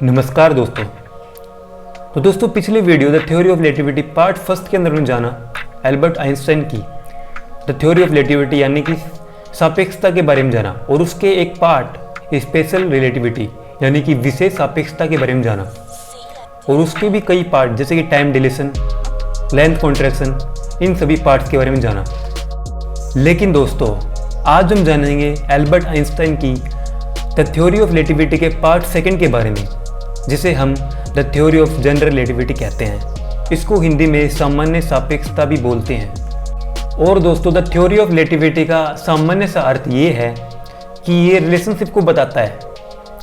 नमस्कार दोस्तों। तो दोस्तों पिछले video the theory of relativity part first के अंदर में जाना एल्बर्ट आइंस्टाइन की द थ्योरी ऑफ रिलेटिविटी यानी कि सापेक्षता के बारे में जाना, और उसके एक पार्ट स्पेशल रिलेटिविटी यानी कि विशेष सापेक्षता के बारे में जाना, और उसके भी कई पार्ट जैसे कि टाइम डिलेशन, लेंथ कॉन्ट्रैक्शन, इन सभी पार्ट्स के बारे में जाना। लेकिन दोस्तों आज हम जानेंगे एल्बर्ट आइंस्टाइन की द थ्योरी ऑफ रिलेटिविटी के पार्ट सेकंड के बारे में, जिसे हम the theory of general relativity कहते हैं। इसको हिंदी में सामान्य सापेक्षता भी बोलते हैं। और दोस्तों द थ्योरी ऑफ रिलेटिविटी का सामान्य सा अर्थ ये है कि ये रिलेशनशिप को बताता है,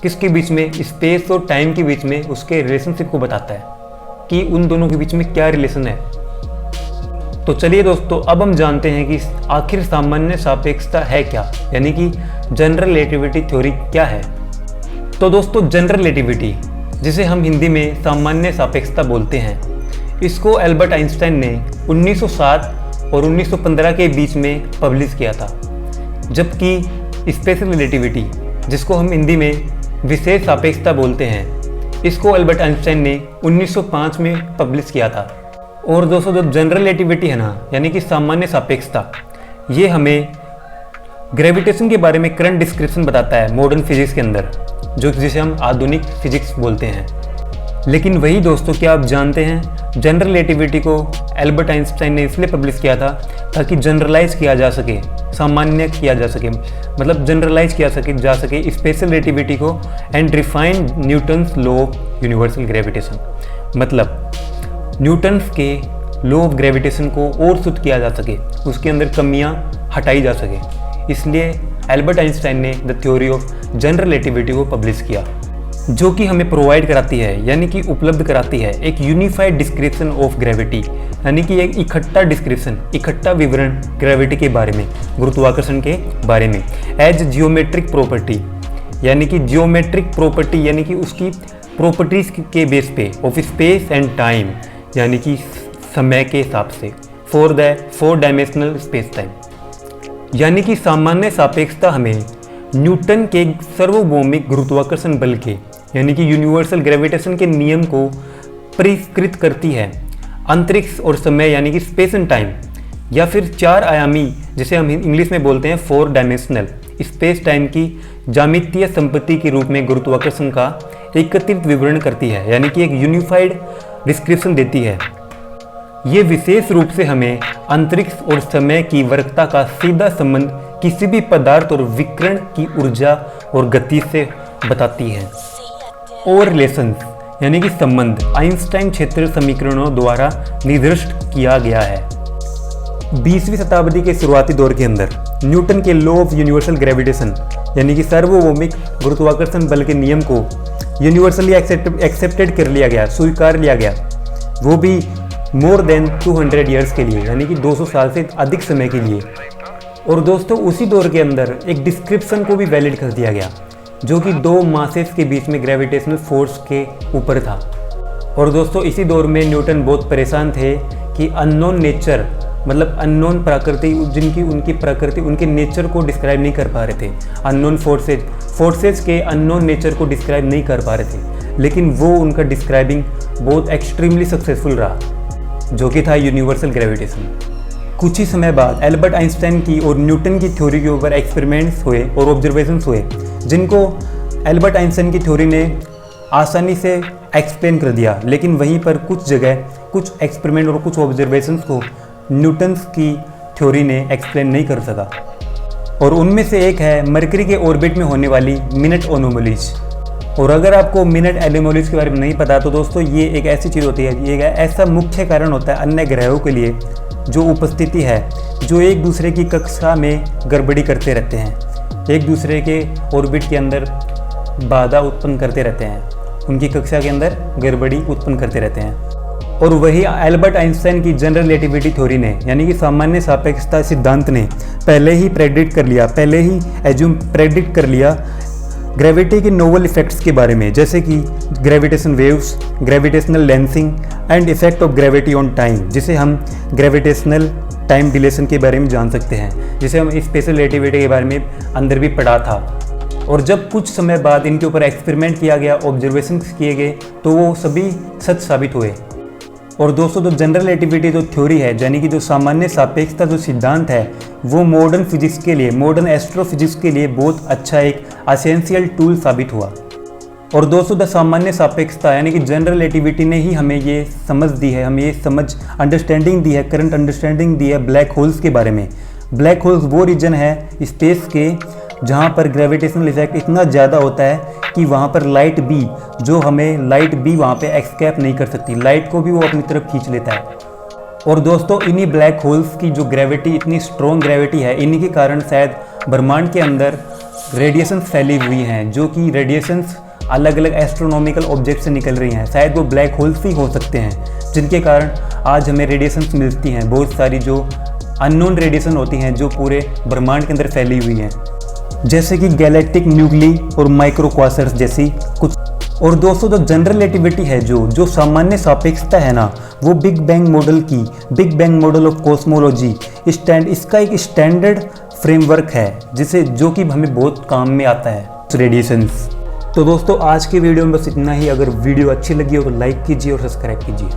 किसके बीच में, स्पेस और टाइम के बीच में, उसके रिलेशनशिप को बताता है कि उन दोनों के बीच में क्या रिलेशन है। तो चलिए दोस्तों अब हम जानते हैं कि आखिर सामान्य सापेक्षता है क्या, यानी कि जनरल रिलेटिविटी थ्योरी क्या है। तो दोस्तों जनरल रिलेटिविटी, जिसे हम हिंदी में सामान्य सापेक्षता बोलते हैं, इसको एल्बर्ट आइंस्टाइन ने 1907 और 1915 के बीच में पब्लिश किया था। जबकि स्पेशल रिलेटिविटी, जिसको हम हिंदी में विशेष सापेक्षता बोलते हैं, इसको एल्बर्ट आइंस्टाइन ने 1905 में पब्लिश किया था। और दोस्तों जो जनरल रिलेटिविटी है ना, यानी कि सामान्य सापेक्षता, ये हमें ग्रेविटेशन के बारे में करंट डिस्क्रिप्शन बताता है मॉडर्न फिजिक्स के अंदर, जिसे हम आधुनिक फिजिक्स बोलते हैं। लेकिन वही दोस्तों क्या आप जानते हैं, जनरल रिलेटिविटी को एल्बर्ट आइंस्टाइन ने इसलिए पब्लिश किया था ताकि जनरलाइज किया जा सके, सामान्य किया जा सके, मतलब जनरलाइज किया जा सके स्पेशल रिलेटिविटी को, and refined Newton's law of universal gravitation, मतलब न्यूटन्स के लॉ ऑफ ग्रेविटेशन को और शुद्ध किया जा सके, उसके अंदर कमियां हटाई जा सके। इसलिए एल्बर्ट आइंस्टाइन ने the theory of general relativity को पब्लिश किया, जो कि हमें प्रोवाइड कराती है, यानी कि उपलब्ध कराती है एक यूनिफाइड डिस्क्रिप्शन ऑफ ग्रेविटी, यानी कि एक इकट्ठा डिस्क्रिप्शन, इकट्ठा विवरण ग्रेविटी के बारे में, गुरुत्वाकर्षण के बारे में, एज जियोमेट्रिक प्रॉपर्टी, यानी कि जियोमेट्रिक प्रॉपर्टी यानी कि उसकी प्रॉपर्टीज के बेस पे, ऑफ स्पेस एंड टाइम यानी कि समय के हिसाब से, for the 4 dimensional space time. यानी कि सामान्य सापेक्षता हमें न्यूटन के सार्वभौमिक गुरुत्वाकर्षण बल के, यानी कि यूनिवर्सल ग्रेविटेशन के नियम को परिष्कृत करती है। अंतरिक्ष और समय यानी कि स्पेस एंड टाइम, या फिर 4 आयामी, जिसे हम इंग्लिश में बोलते हैं 4 डायमेंशनल स्पेस टाइम की ज्यामितीय संपत्ति के रूप में गुरुत्वाकर्षण का एकत्रित विवरण करती है, यानी कि एक यूनिफाइड डिस्क्रिप्शन देती है। ये विशेष रूप से हमें अंतरिक्ष और समय की वर्कता का सीधा संबंध किसी भी पदार्थ और विकिरण की ऊर्जा और गति से बताती है। और रिलेशंस यानी कि संबंध आइंस्टाइन क्षेत्र समीकरणों द्वारा निर्दिष्ट किया गया है। 20वीं शताब्दी के शुरुआती दौर के अंदर न्यूटन के लॉ ऑफ यूनिवर्सल ग्रेविटेशन यानी कि सार्वभौमिक गुरुत्वाकर्षण बल के नियम को यूनिवर्सली एक्सेप्टेड कर लिया गया, स्वीकार लिया गया, वो भी मोर देन 200 ईयर्स के लिए, यानी कि 200 साल से अधिक समय के लिए। और दोस्तों उसी दौर के अंदर एक डिस्क्रिप्शन को भी वैलिड कर दिया गया, जो कि 2 मासेस के बीच में ग्रेविटेशनल फोर्स के ऊपर था। और दोस्तों इसी दौर में न्यूटन बहुत परेशान थे कि अननोन नेचर, मतलब अननोन प्रकृति, जिनकी उनकी प्रकृति उनके नेचर को डिस्क्राइब नहीं कर पा रहे थे, अननोन फोर्सेज के अननोन नेचर को डिस्क्राइब नहीं कर पा रहे थे। लेकिन वो उनका डिस्क्राइबिंग बहुत एक्सट्रीमली सक्सेसफुल रहा, जो कि था यूनिवर्सल ग्रेविटेशन। कुछ ही समय बाद एल्बर्ट आइंस्टाइन की और न्यूटन की थ्योरी के ऊपर एक्सपेरिमेंट्स हुए और ऑब्जर्वेशंस हुए, जिनको एल्बर्ट आइंस्टाइन की थ्योरी ने आसानी से एक्सप्लेन कर दिया। लेकिन वहीं पर कुछ जगह कुछ एक्सपेरिमेंट और कुछ ऑब्जर्वेशंस को न्यूटन्स की थ्योरी ने एक्सप्लेन नहीं कर सका, और उनमें से एक है मरकरी के ऑर्बिट में होने वाली मिनट एनोमलीज। और अगर आपको मिनट एनोमलीज के बारे में नहीं पता तो दोस्तों ये एक ऐसी चीज़ होती है, ये एक ऐसा मुख्य कारण होता है अन्य ग्रहों के लिए जो उपस्थिति है, जो एक दूसरे की कक्षा में गड़बड़ी करते रहते हैं, एक दूसरे के ऑर्बिट के अंदर बाधा उत्पन्न करते रहते हैं, उनकी कक्षा के अंदर गड़बड़ी उत्पन्न करते रहते हैं। और वही एल्बर्ट आइंस्टाइन की जनरल रिलेटिविटी थ्योरी ने, यानी कि सामान्य सापेक्षता सिद्धांत ने पहले ही प्रेडिक्ट कर लिया ग्रेविटी के नोवल इफेक्ट्स के बारे में, जैसे कि gravitation waves, gravitational lensing and effect of gravity on time, जिसे हम ग्रेविटेशनल टाइम डिलेशन के बारे में जान सकते हैं, जिसे हम स्पेशल रिलेटिविटी के बारे में अंदर भी पढ़ा था। और जब कुछ समय बाद इनके ऊपर एक्सपेरिमेंट किया गया, ऑब्जर्वेशन किए गए, तो वो सभी सच साबित हुए। और दोस्तों जो जनरल रिलेटिविटी जो थ्योरी है, यानी कि जो सामान्य सापेक्षता जो सिद्धांत है, वो मॉडर्न फिजिक्स के लिए, मॉडर्न एस्ट्रोफिजिक्स के लिए बहुत अच्छा एक एसेंशियल टूल साबित हुआ। और दोस्तों द सामान्य सापेक्षता यानी कि जनरल रिलेटिविटी ने ही हमें ये समझ दी है, हमें ये अंडरस्टैंडिंग दी है, करंट अंडरस्टैंडिंग दी है ब्लैक होल्स के बारे में। ब्लैक होल्स वो रीजन है स्पेस के जहाँ पर ग्रेविटेशनल इफेक्ट इतना ज़्यादा होता है कि वहाँ पर लाइट भी वहाँ पे एस्केप नहीं कर सकती, लाइट को भी वो अपनी तरफ खींच लेता है। और दोस्तों इन्हीं ब्लैक होल्स की जो ग्रेविटी, इतनी स्ट्रॉन्ग ग्रेविटी है, इन्हीं के कारण शायद ब्रह्मांड के अंदर रेडिएशंस फैली हुई हैं, जो कि रेडिएशंस अलग अलग एस्ट्रोनॉमिकल ऑब्जेक्ट से निकल रही हैं। शायद वो ब्लैक होल्स ही हो सकते हैं जिनके कारण आज हमें रेडिएशंस मिलती हैं, बहुत सारी जो अननोन रेडिएशन होती हैं जो पूरे ब्रह्मांड के अंदर फैली हुई हैं, जैसे कि गैलेक्टिक न्यूक्ली और माइक्रो क्वासर्स जैसी कुछ। और दोस्तों जो जनरल रिलेटिविटी है, जो सामान्य सापेक्षता है ना, वो big bang model of cosmology इसका एक स्टैंडर्ड फ्रेमवर्क है जो कि हमें बहुत काम में आता है रेडिएशंस। तो दोस्तों आज के वीडियो में बस इतना ही। अगर वीडियो अच्छी लगी हो तो लाइक कीजिए और सब्सक्राइब कीजिए।